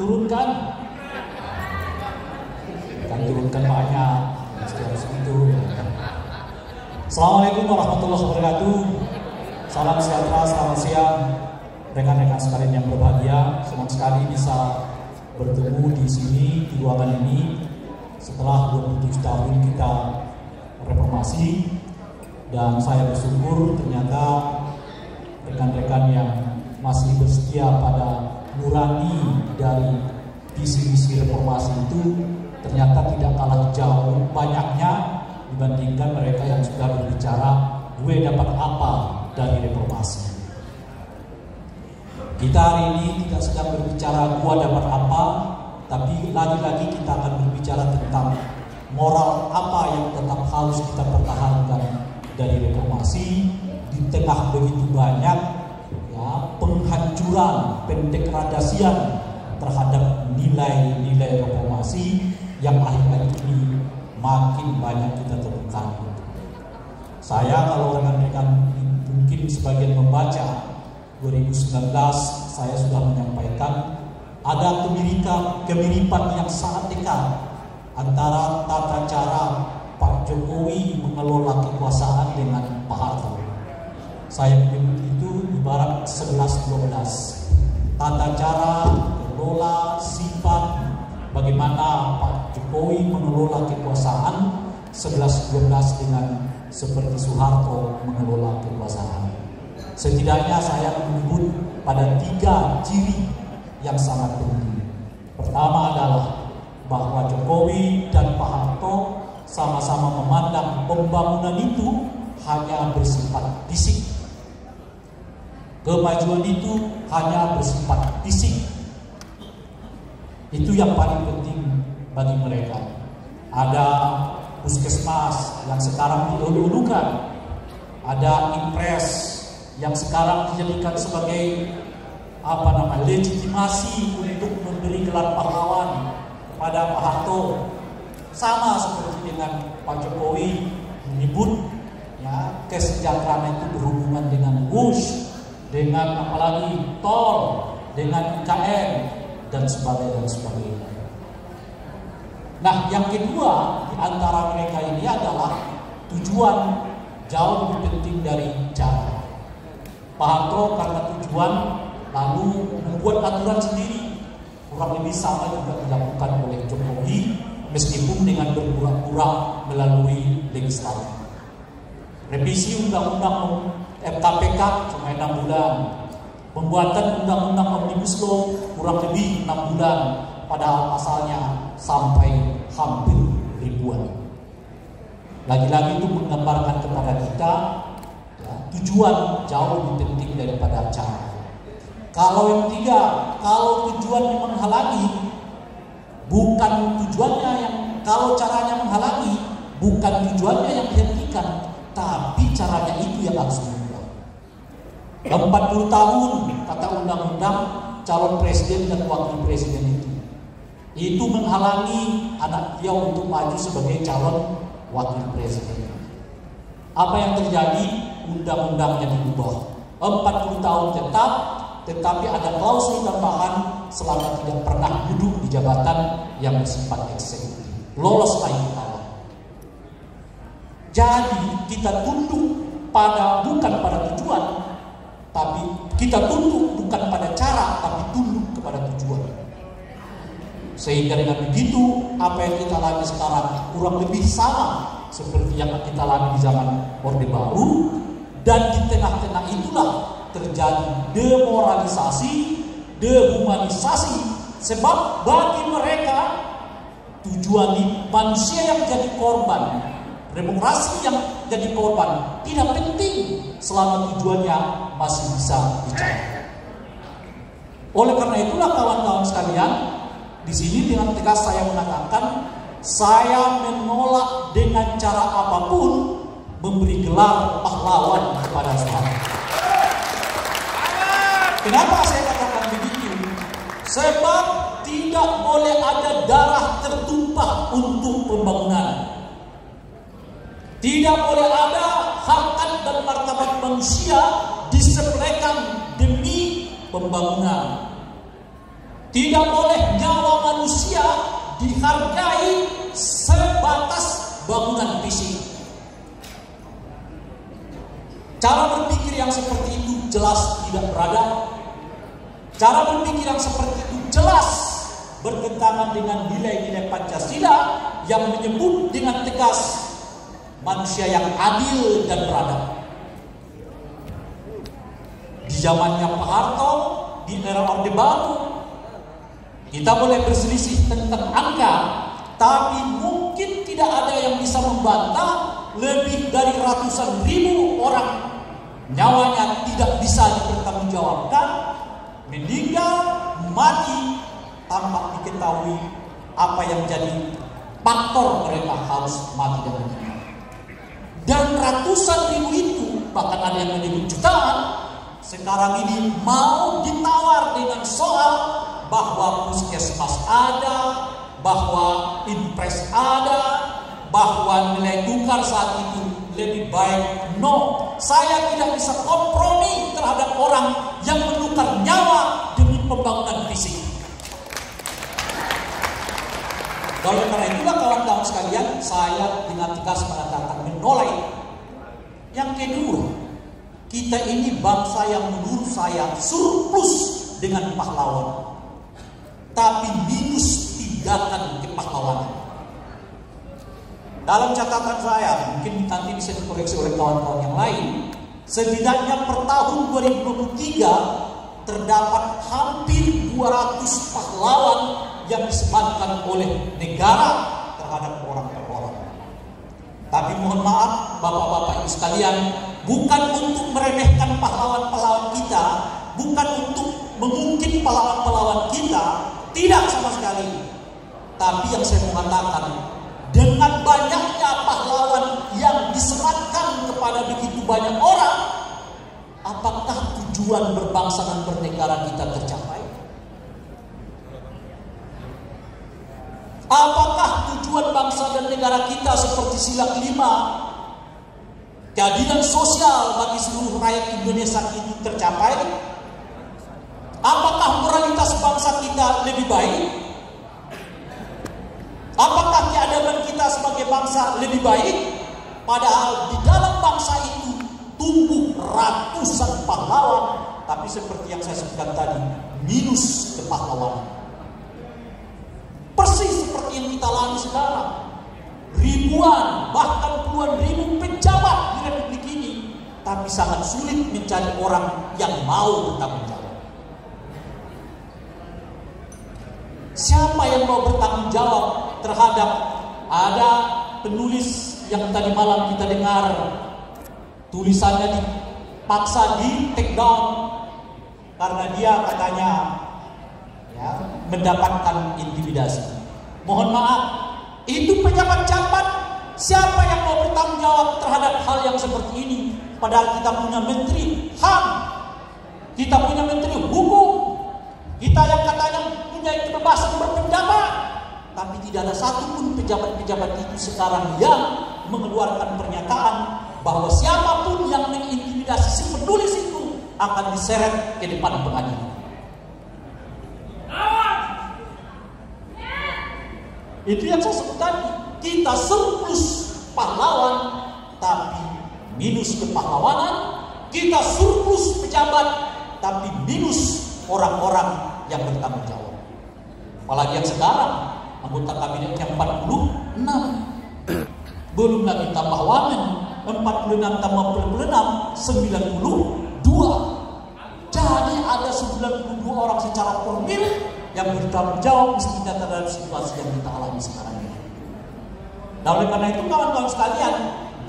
turunkan. Kan turunkan banyak, mesti harus itu. Assalamualaikum warahmatullahi wabarakatuh. Salam sejahtera, selamat siang rekan-rekan sekalian yang berbahagia. Senang sekali bisa bertemu di sini di ruangan ini setelah 27 tahun kita reformasi, dan saya bersyukur ternyata rekan-rekan yang masih bersetia pada nurani dari visi-misi reformasi itu ternyata tidak kalah jauh banyaknya dibandingkan mereka yang sudah berbicara gue dapat apa dari reformasi. Kita hari ini tidak sedang berbicara gue dapat apa, tapi lagi-lagi kita akan berbicara tentang moral apa yang tetap harus kita pertahankan dari reformasi di tengah begitu banyak ya penghancuran, pendegradasian terhadap nilai-nilai reformasi yang akhir-akhir ini makin banyak kita temukan. Saya kalau rekan-rekan mungkin sebagian membaca 2019 saya sudah menyampaikan ada kemiripan yang sangat dekat antara tata cara Pak Jokowi mengelola kekuasaan dengan Pak Harto. Saya menyebut itu ibarat 11-12. Tata cara mengelola sifat bagaimana Pak Jokowi mengelola kekuasaan 11-12 dengan seperti Soeharto mengelola kekuasaan. Setidaknya saya menyebut pada 3 ciri yang sangat penting. Pertama adalah bahwa Jokowi dan Pak Harto sama-sama memandang pembangunan itu hanya bersifat fisik. Kemajuan itu hanya bersifat fisik. Itu yang paling penting bagi mereka. Ada puskesmas yang sekarang diulu-ulukan, ada impres yang sekarang dijadikan sebagai legitimasi untuk memberi gelar pahlawan kepada Pak Harto. Sama seperti dengan Pak Jokowi menyebut ya kesejahteraan itu berhubungan dengan WUSH, dengan apalagi tol, dengan IKN dan sebagainya. Nah, yang kedua di antara mereka ini adalah tujuan jauh lebih penting dari cara. Pak Harto karena tujuan lalu membuat aturan sendiri, kurang lebih sama juga dilakukan oleh Jokowi meskipun dengan berpura-pura melalui legislatif. Revisi undang-undang KPK cuma 6 bulan, pembuatan undang-undang Omnibus Law kurang lebih 6 bulan, padahal asalnya sampai hampir ribuan. Lagi-lagi itu menggambarkan kepada kita ya, tujuan jauh lebih penting daripada cara. Kalau yang ketiga, kalau tujuannya menghalangi, bukan tujuannya yang, kalau caranya menghalangi, bukan tujuannya yang dihentikan, tapi caranya itu yang harus diubah. 40 tahun kata undang-undang calon presiden dan wakil presiden itu menghalangi anak dia untuk maju sebagai calon wakil presiden. Apa yang terjadi? Undang-undangnya diubah. 40 tahun tetap, tetapi ada klausul tambahan selama tidak pernah duduk di jabatan yang bersifat eksekutif. Loloslah itu kalah. Jadi kita tunduk bukan pada tujuan, tapi kita tunduk bukan pada cara, tapi tunduk kepada tujuan. Sehingga dengan begitu apa yang kita alami sekarang kurang lebih sama seperti yang kita alami di zaman Orde Baru, dan di tengah-tengah itulah terjadi demoralisasi, dehumanisasi, sebab bagi mereka tujuan manusia yang jadi korban, demokrasi yang jadi korban tidak penting selama tujuannya masih bisa dicapai. Oleh karena itulah kawan-kawan sekalian, di sini dengan tegas saya mengatakan saya menolak dengan cara apapun memberi gelar pahlawan kepada Soeharto. Kenapa saya katakan begitu? Sebab tidak boleh ada darah tertumpah untuk pembangunan. Tidak boleh ada harkat dan martabat manusia disepelekan demi pembangunan. Tidak boleh nyawa manusia dihargai sebatas bangunan fisik. Cara berpikir yang seperti itu jelas tidak beradab. Cara berpikir yang seperti itu jelas bertentangan dengan nilai-nilai Pancasila yang menyebut dengan tegas manusia yang adil dan beradab. Di zamannya Pak Harto, di era Orde Baru, kita boleh berselisih tentang angka, tapi mungkin tidak ada yang bisa membantah lebih dari ratusan ribu orang nyawanya tidak bisa dipertanggungjawabkan, meninggal, mati tanpa diketahui apa yang jadi faktor mereka harus mati dan meninggal. Dan ratusan ribu itu, bahkan ada yang menyebut jutaan, sekarang ini mau ditawar dengan soal bahwa puskesmas ada, bahwa impres ada, bahwa nilai tukar saat itu lebih baik. No, saya tidak bisa kompromi terhadap orang yang menukar nyawa demi pembangunan fisik. Oleh karena itulah kawan-kawan sekalian, saya dengan tegas mengatakan menolak. Yang kedua, kita ini bangsa yang menurut saya surplus dengan pahlawan, tapi minus tindakan kepahlawanan. Dalam catatan saya, mungkin nanti bisa dikoreksi oleh kawan-kawan yang lain, setidaknya per tahun 2023 terdapat hampir 200 pahlawan yang disematkan oleh negara terhadap orang per orang. Tapi mohon maaf Bapak-Bapak Ibu sekalian, bukan untuk meremehkan pahlawan-pahlawan kita, bukan untuk mengungkit pahlawan-pahlawan kita, tidak sama sekali. Tapi yang saya mengatakan, dengan banyaknya pahlawan yang disematkan kepada begitu banyak orang, apakah tujuan berbangsa dan bernegara kita tercapai? Apakah tujuan bangsa dan negara kita seperti sila kelima, keadilan sosial bagi seluruh rakyat Indonesia itu tercapai? Apakah moralitas bangsa kita lebih baik? Apakah keadaban kita sebagai bangsa lebih baik? Padahal di dalam bangsa itu tumbuh ratusan pahlawan, tapi seperti yang saya sebutkan tadi, minus kepahlawanan. Persis seperti yang kita alami sekarang. Ribuan, bahkan puluhan ribu pejabat di Republik ini, tapi sangat sulit mencari orang yang mau bertanggung jawab. Siapa yang mau bertanggung jawab terhadap ada penulis yang tadi malam kita dengar tulisannya dipaksa di take down karena dia katanya mendapatkan intimidasi. Mohon maaf, itu pejabat-pejabat. Siapa yang mau bertanggung jawab terhadap hal yang seperti ini? Padahal kita punya menteri HAM, kita punya menteri hukum, kita yang katanya punya kebebasan berpendapat, tapi tidak ada satupun pejabat-pejabat itu sekarang yang mengeluarkan pernyataan bahwa siapapun yang mengintimidasi si penulis itu akan diseret ke depan pengadilan. Itu yang saya sebut tadi, kita surplus pahlawan tapi minus kepahlawanan, kita surplus pejabat tapi minus orang-orang yang bertanggung jawab. Apalagi yang sekarang anggota kabinet yang 46, belum lagi tambah wamen 46 tambah 46 92. Jadi ada 92 orang secara formil yang bertanggung jawab mestinya terhadap situasi yang kita alami sekarang ini. Nah, oleh karena itu kawan-kawan sekalian,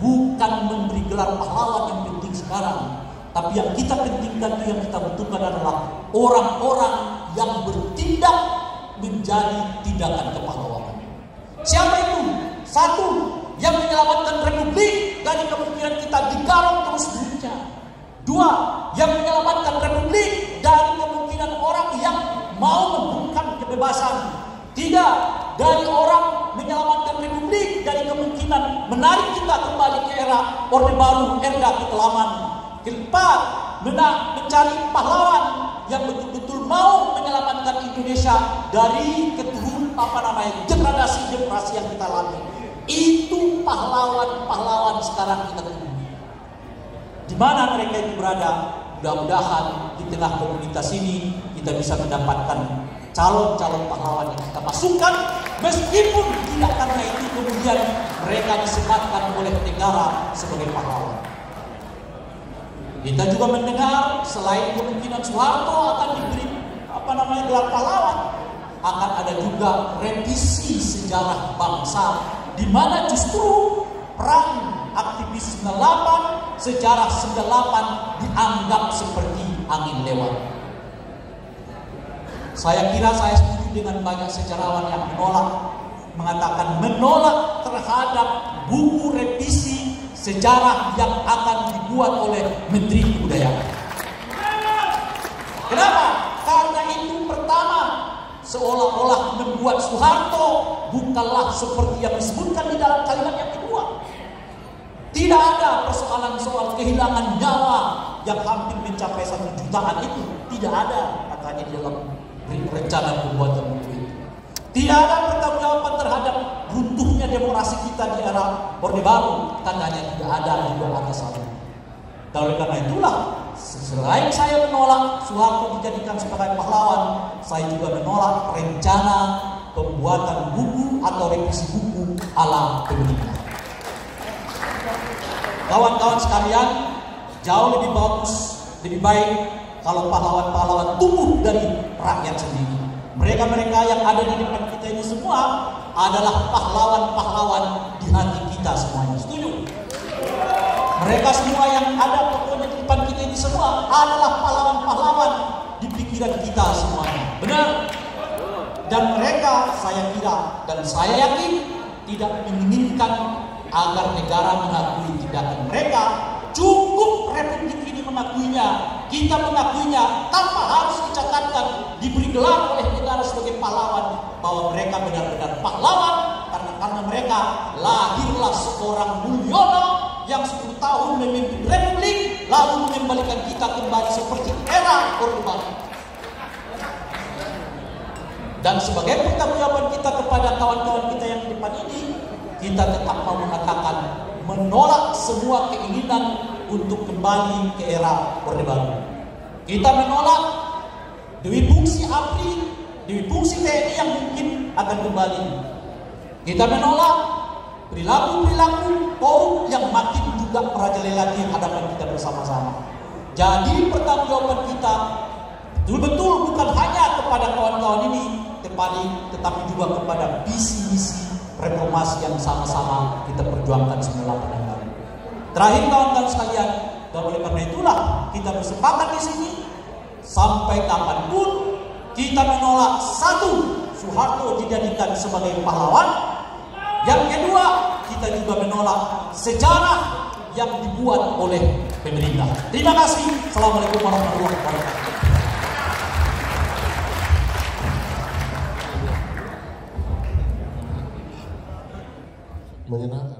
bukan memberi gelar pahlawan yang penting sekarang, tapi yang kita pentingkan, yang kita butuhkan adalah orang-orang yang bertindak menjadi tindakan kepahlawanan. Siapa itu? Satu, yang menyelamatkan Republik dari kemungkinan kita digarong terus dunia. Dua, yang menyelamatkan Republik dari kemungkinan orang yang mau membungkam kebebasan. Tiga, dari orang menyelamatkan Republik dari kemungkinan menarik kita kembali ke era Orde Baru, era kekelaman. Keempat, mencari pahlawan yang betul-betul mau menyelamatkan Indonesia dari degradasi demokrasi yang kita lalui. Itu pahlawan-pahlawan sekarang kita tunggu. Di mana mereka itu berada? Mudah-mudahan di tengah komunitas ini kita bisa mendapatkan calon-calon pahlawan yang kita masukkan, meskipun tidak karena itu kemudian mereka disematkan oleh negara sebagai pahlawan. Kita juga mendengar selain kemungkinan Soeharto akan diberi gelar pahlawan, akan ada juga revisi sejarah bangsa, di mana justru perang aktivis 98, sejarah 98 dianggap seperti angin lewat. Saya kira saya setuju dengan banyak sejarawan yang mengatakan menolak terhadap buku revisi sejarah yang akan dibuat oleh Menteri Kebudayaan. Kenapa? Karena itu pertama, seolah-olah membuat Soeharto bukanlah seperti yang disebutkan di dalam kalimat yang kedua. Tidak ada persoalan soal kehilangan nyawa yang hampir mencapai 1 jutaan itu. Tidak ada katanya di dalam rencana pembuatan buku itu. Tidak ada pertanggungjawaban terhadap runtuhnya demokrasi kita di era Orde Baru. Katanya tidak ada juga atas hal itu. Dan oleh karena itulah, selain saya menolak Soeharto dijadikan sebagai pahlawan, saya juga menolak rencana pembuatan buku atau revisi buku ala pemerintah. Kawan-kawan sekalian, jauh lebih bagus, lebih baik kalau pahlawan-pahlawan tumbuh dari rakyat sendiri. Mereka-mereka yang ada di depan kita ini semua adalah pahlawan-pahlawan di hati kita semuanya. Setuju? Mereka semua yang ada pokoknya di depan kita ini semua adalah pahlawan-pahlawan di pikiran kita semuanya. Benar? Dan mereka, saya kira dan saya yakin, tidak menginginkan agar negara mengakui tindakan mereka. Cukup Republik ini mengakuinya, kita mengakuinya tanpa harus dicatatkan, diberi gelar oleh negara sebagai pahlawan, bahwa mereka benar-benar pahlawan karena mereka lahirlah seorang Mulyono yang 10 tahun memimpin Republik, lalu mengembalikan kita kembali seperti era Orde Baru. Dan sebagai pertanggungjawaban kita kepada kawan-kawan kita yang di depan ini, kita tetap mau mengatakan menolak semua keinginan untuk kembali ke era Orde Baru. Kita menolak Dewi Fungsi ABRI, Dewi Fungsi TNI yang mungkin akan kembali. Kita menolak perilaku-perilaku korup yang makin juga merajalela di hadapan kita bersama-sama. Jadi pertanggungjawaban kita betul-betul bukan hanya kepada kawan-kawan ini, tetapi juga kepada visi-misi reformasi yang sama-sama kita perjuangkan semula pada hari. Terakhir kawan-kawan sekalian, dan oleh karena itulah kita bersepakat di sini sampai kapanpun kita menolak, satu, Soeharto dijadikan sebagai pahlawan. Yang kedua, kita juga menolak sejarah yang dibuat oleh pemerintah. Terima kasih. Assalamualaikum warahmatullahi wabarakatuh. Menyenangkan.